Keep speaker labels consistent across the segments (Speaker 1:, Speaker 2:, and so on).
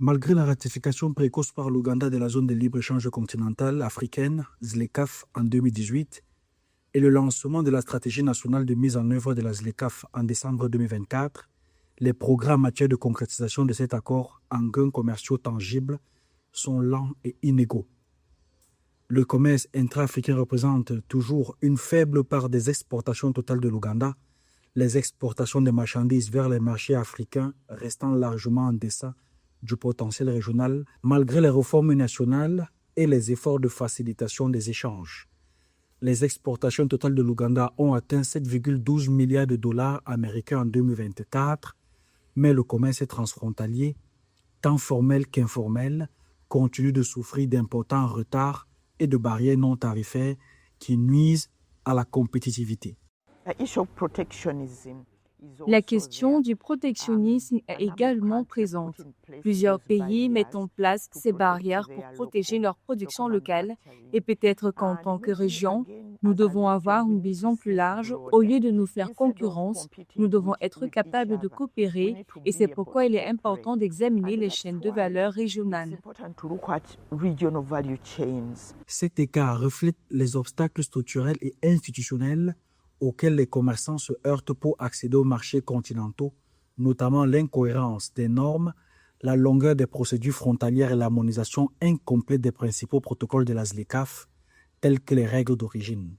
Speaker 1: Malgré la ratification précoce par l'Ouganda de la zone de libre-échange continentale africaine, ZLECAf, en 2018, et le lancement de la stratégie nationale de mise en œuvre de la ZLECAf en décembre 2024, les progrès en matière de concrétisation de cet accord en gains commerciaux tangibles sont lents et inégaux. Le commerce intra-africain représente toujours une faible part des exportations totales de l'Ouganda, les exportations de marchandises vers les marchés africains restant largement en deçà du potentiel régional, malgré les réformes nationales et les efforts de facilitation des échanges. Les exportations totales de l'Ouganda ont atteint 7,12 milliards de dollars américains en 2024, mais le commerce transfrontalier, tant formel qu'informel, continue de souffrir d'importants retards et de barrières non tarifaires qui nuisent à la compétitivité.
Speaker 2: La question du protectionnisme est également présente. Plusieurs pays mettent en place ces barrières pour protéger leur production locale et peut-être qu'en tant que région, nous devons avoir une vision plus large. Au lieu de nous faire concurrence, nous devons être capables de coopérer et c'est pourquoi il est important d'examiner les chaînes de valeur régionales.
Speaker 1: Cet écart reflète les obstacles structurels et institutionnels auxquels les commerçants se heurtent pour accéder aux marchés continentaux, notamment l'incohérence des normes, la longueur des procédures frontalières et l'harmonisation incomplète des principaux protocoles de la ZLECAf, tels que les règles d'origine.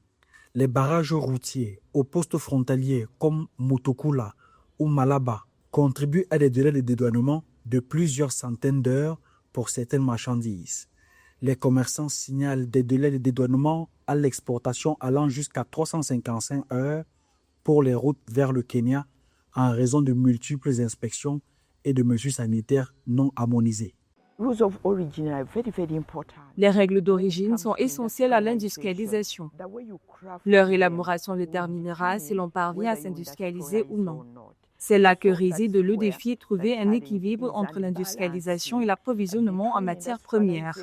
Speaker 1: Les barrages routiers aux postes frontaliers comme Mutokula ou Malaba contribuent à des délais de dédouanement de plusieurs centaines d'heures pour certaines marchandises. Les commerçants signalent des délais de dédouanement à l'exportation allant jusqu'à 355 heures pour les routes vers le Kenya en raison de multiples inspections et de mesures sanitaires non harmonisées.
Speaker 2: Les règles d'origine sont essentielles à l'industrialisation. Leur élaboration déterminera si l'on parvient à s'industrialiser ou non. C'est là que réside le défi: trouver un équilibre entre l'industrialisation et l'approvisionnement en matières premières.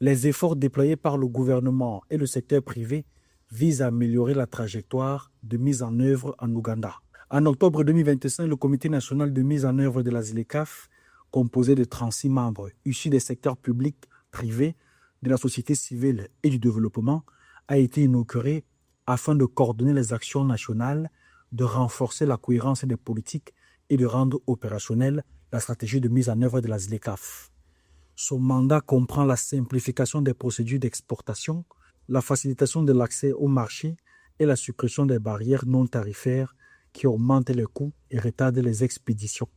Speaker 1: Les efforts déployés par le gouvernement et le secteur privé visent à améliorer la trajectoire de mise en œuvre en Ouganda. En octobre 2025, le Comité national de mise en œuvre de la ZLECAf, composé de 36 membres issus des secteurs publics, privés, de la société civile et du développement, a été inauguré afin de coordonner les actions nationales, de renforcer la cohérence des politiques et de rendre opérationnelle la stratégie de mise en œuvre de la ZLECAf. Son mandat comprend la simplification des procédures d'exportation, la facilitation de l'accès au marché et la suppression des barrières non tarifaires qui augmentent les coûts et retardent les expéditions.